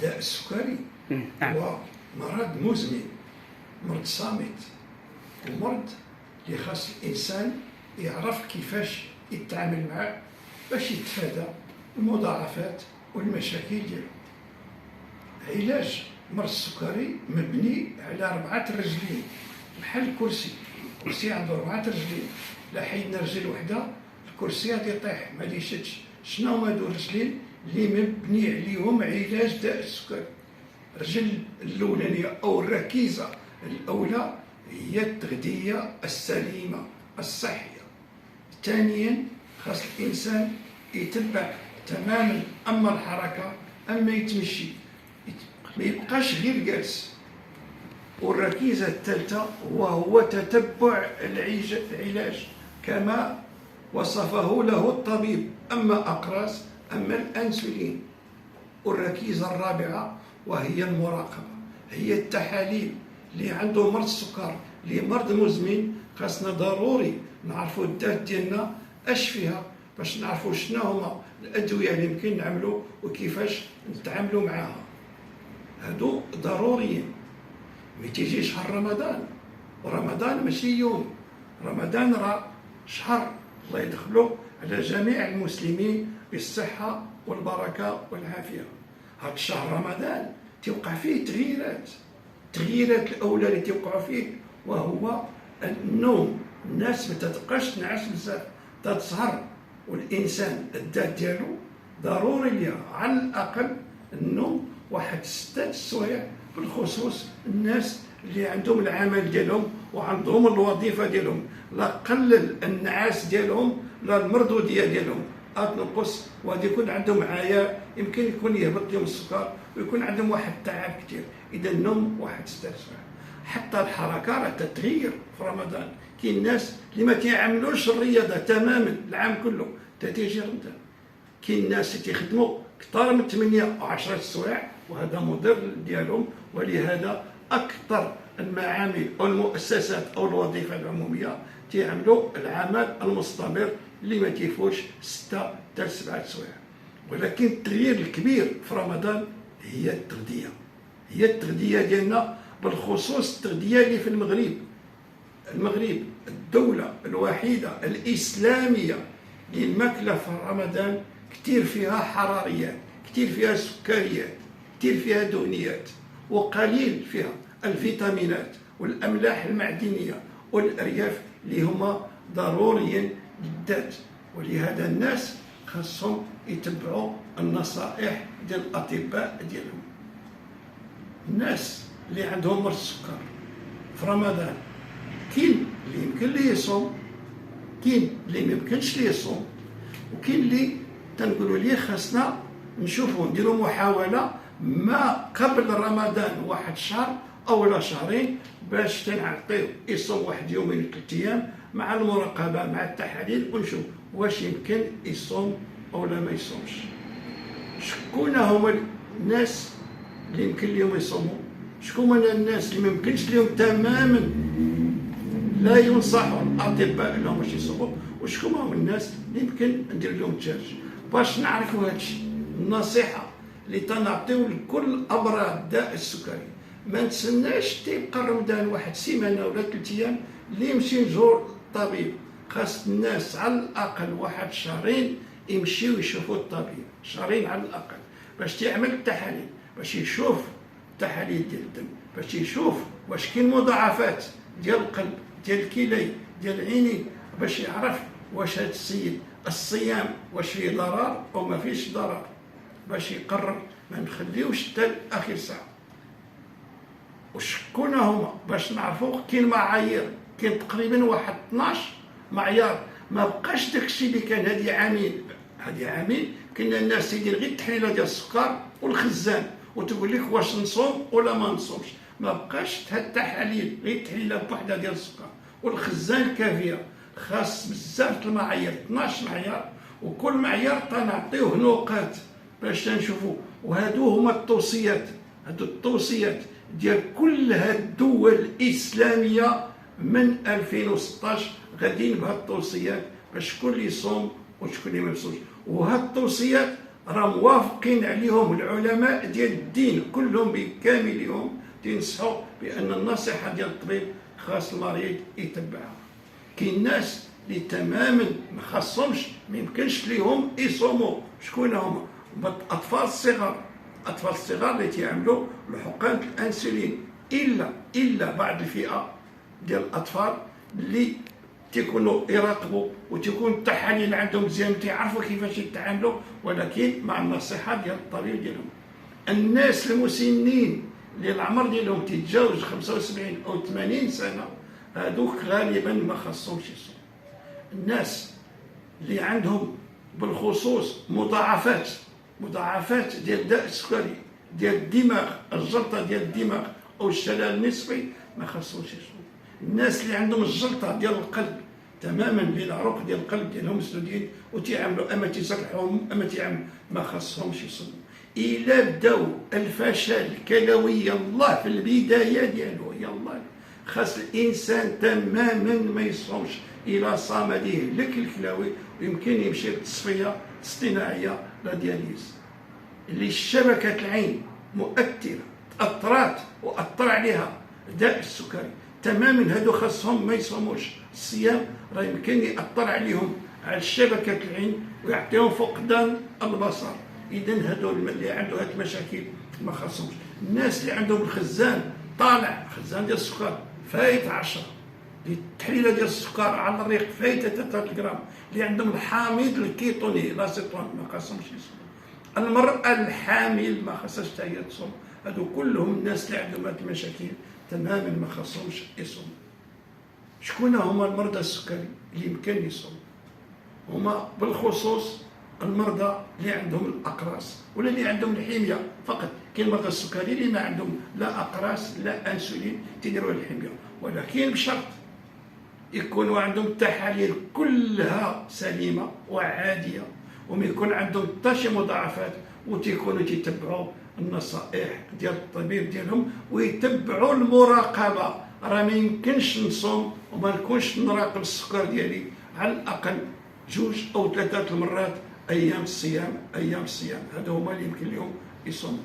داء السكري نعم. هو مرض مزمن، مرض صامت، ومرض اللي خاص الانسان يعرف كيفاش يتعامل معاه باش يتفادى المضاعفات والمشاكل ديالو. علاج مرض السكري مبني على 4 رجلين، بحال الكرسي. الكرسي عنده 4 رجلين، لا حيدنا رجل وحده الكرسي غادي يطيح ما يشدش. شنو هما هادو الرجلين اللي مبني عليهم علاج داء السكري؟ الرجل الاولانيه او الركيزه الاولى هي التغذيه السليمه الصحيه. ثانيا خاص الانسان يتبع تماما، اما الحركه اما يتمشي، ما يبقاش غير جالس. والركيزه الثالثه وهو تتبع العلاج كما وصفه له الطبيب، اما اقراص اما الانسولين. والركيزه الرابعه وهي المراقبه، هي التحاليل. اللي عنده مرض السكر اللي مرض مزمن خاصنا ضروري نعرفوا الذات ديالنا اش فيها باش نعرفوا شنو هما الادويه اللي يمكن نعملوا وكيفاش نتعاملوا معها. هادو ضروريين. ما تيجي شهر رمضان، ورمضان ماشي يوم، رمضان راه شهر الله يدخلوا على جميع المسلمين بالصحه والبركه والعافيه. هذا الشهر رمضان توقع فيه التغييرات الاولى اللي توقعوا فيه وهو النوم. الناس ما تبقاش تنعس بزاف، تتسهر، والانسان الذات ديالو ضروري ليها على الاقل النوم واحد 6 سوايع، بالخصوص الناس اللي عندهم العمل ديالهم وعندهم الوظيفه ديالهم. لا قلل النعاس ديالهم لا المردوديه ديالهم تنقص، وغادي يكون عندهم عيا، يمكن يكون يهبط لهم السكر ويكون عندهم واحد التعب كثير. اذا النوم واحد 6 سوايع. حتى الحركه راه تتغير في رمضان. كاين الناس اللي ما تيعملوش الرياضه تماما العام كله تيجي رمضان. كاين الناس اللي تيخدموا اكثر من 8 أو 10 سوايع وهذا مضر ديالهم. ولهذا اكثر المعامل او المؤسسات او الوظيفه العموميه تيعملوا العمل المستمر اللي ما تيفوتش 6 حتى 7 سوايع. ولكن التغيير الكبير في رمضان هي التغذيه ديالنا، بالخصوص التغذيه اللي في المغرب الدوله الوحيده الاسلاميه اللي الماكله في رمضان كثير فيها حراريات، كثير فيها سكريات، كثير فيها دهنيات، وقليل فيها الفيتامينات والاملاح المعدنيه والالياف اللي هما ضروريين للذات. ولهذا الناس خاصهم يتبعوا النصائح ديال الاطباء ديالهم. الناس اللي عندهم مرض السكر في رمضان كاين اللي يمكن ليه يصوم، كاين اللي ما يمكنش ليه يصوم، وكاين اللي تنقولوا ليه خاصنا نشوفوا نديروا محاوله ما قبل رمضان واحد شهر او لا شهرين باش تنعطيو يصوم واحد 2 أو 3 ايام مع المراقبه مع التحاليل ونشوف واش يمكن يصوم او لا ما يصومش. شكون هما الناس اللي يمكن لهم يصوموا؟ شكون هما الناس اللي ما يمكنش لهم تماما لا ينصحوا الاطباء لهم باش يصوموا؟ وشكون هما الناس اللي يمكن ندير لهم تشارج؟ باش نعرفوا هادشي النصيحه اللي تنعطيو لكل امراض داء السكري. ما نتسناش تيبقى رمضان واحد سيمانه ولا 3 ايام اللي يمشي نزور الطبيب. خاص الناس على الاقل واحد 2 شهرين يمشيو يشوفوا الطبيب، 2 شهرين على الاقل، باش تعمل التحاليل، باش يشوف التحاليل ديال الدم، باش يشوف واش كاين مضاعفات ديال القلب ديال الكلى ديال العينين، باش يعرف واش هذا السيد الصيام واش فيه ضرر او ما فيش ضرر، باش يقرر. ما نخليوش حتى لاخر ساعه. وشكون هما باش نعرفوا؟ كاين معايير، كاين تقريبا واحد 12 معيار. ما بقاش داكشي اللي كان هذه عامين كنا الناس تيدير غير التحليله ديال السكر والخزان وتقول لك واش نصوم ولا ما نصومش. ما بقاش هاد التحاليل غير التحليله بوحده ديال السكر والخزان كافيه. خاص بزاف المعايير، 12 معيار، وكل معيار تنعطيوه نقاط باش تنشوفوا. وهادو هما التوصيات، هادو التوصيات ديال كل هاد الدول الاسلاميه من 2016 غاديين بهاد التوصيات باش شكون اللي يصوم وشكون اللي ما يصومش. وهاد التوصيات راه موافقين عليهم العلماء ديال الدين كلهم بكاملهم تينصحوا بان النصيحه ديال الطبيب خاص المريض يتبعها. كاين ناس اللي تماما ما خاصهمش، ما يمكنش ليهم يصوموا. شكون هما؟ الاطفال الصغار، الاطفال الصغار اللي تيعملوا الحقن الانسولين، الا بعض الفئه ديال الاطفال اللي تيكونوا يراقبوا وتيكون التحاليل عندهم مزيان، تيعرفوا كيفاش يتعاملوا، ولكن مع النصيحه ديال الطبيب ديالهم. الناس المسنين اللي العمر ديالهم تيتجاوز 75 او 80 سنه، هذوك غالبا ما خاصهمش يصوموا. الناس اللي عندهم بالخصوص مضاعفات ديال داء السكري ديال الدماغ، الجلطه ديال الدماغ او الشلل النصفي، ما خاصهمش يصوموا. الناس اللي عندهم الجلطه ديال القلب تماما، اللي العروق ديال القلب ديالهم مسدودين وتيعملوا اما تيسرحوهم اما تعملوا، ما خاصهمش يصوموا. الا بداو الفشل الكلوي يلاه في البدايه ديالو، يلاه خاص الانسان تماما ما يصومش. الى صام يهلك الكلاوي ويمكن يمشي للتصفيه الاصطناعيه لا دياليز. اللي شبكه العين مؤثره، تاثرات واثر عليها داء السكري تماما، هادو خاصهم ما يصوموش. الصيام راه يمكن ياثر عليهم على شبكه العين ويعطيهم فقدان البصر. اذا هادو اللي عنده هاد المشاكل ما خاصهمش. الناس اللي عندهم الخزان طالع، خزان ديال السكر فايت 10، التحليله ديال السكر على الريق فايته 3 غرام، اللي عندهم الحامض الكيتوني لاسيتون ما خاصهمش يصوموا. المراه الحامل ما خاصهاش حتى هي تصوم. هادو كلهم الناس اللي عندهم هاد المشاكل تماما ما خاصهمش يصوموا. شكون هما المرضى السكري اللي يمكن يصوموا؟ هما بالخصوص المرضى اللي عندهم الاقراص ولا اللي عندهم الحميه فقط. كاين مرضى السكري اللي ما عندهم لا اقراص لا انسولين تيديروا الحميه، ولكن بشرط يكونوا عندهم التحاليل كلها سليمه وعاديه وما يكون عندهم حتى شي مضاعفات، وتيكونوا تيتبعوا النصائح ديال الطبيب ديالهم ويتبعوا المراقبه. راه ما يمكنش نصوم وما نكونش نراقب السكر ديالي على الاقل 2 أو 3 المرات ايام الصيام. هذا هما اللي يمكن لهم يصوموا.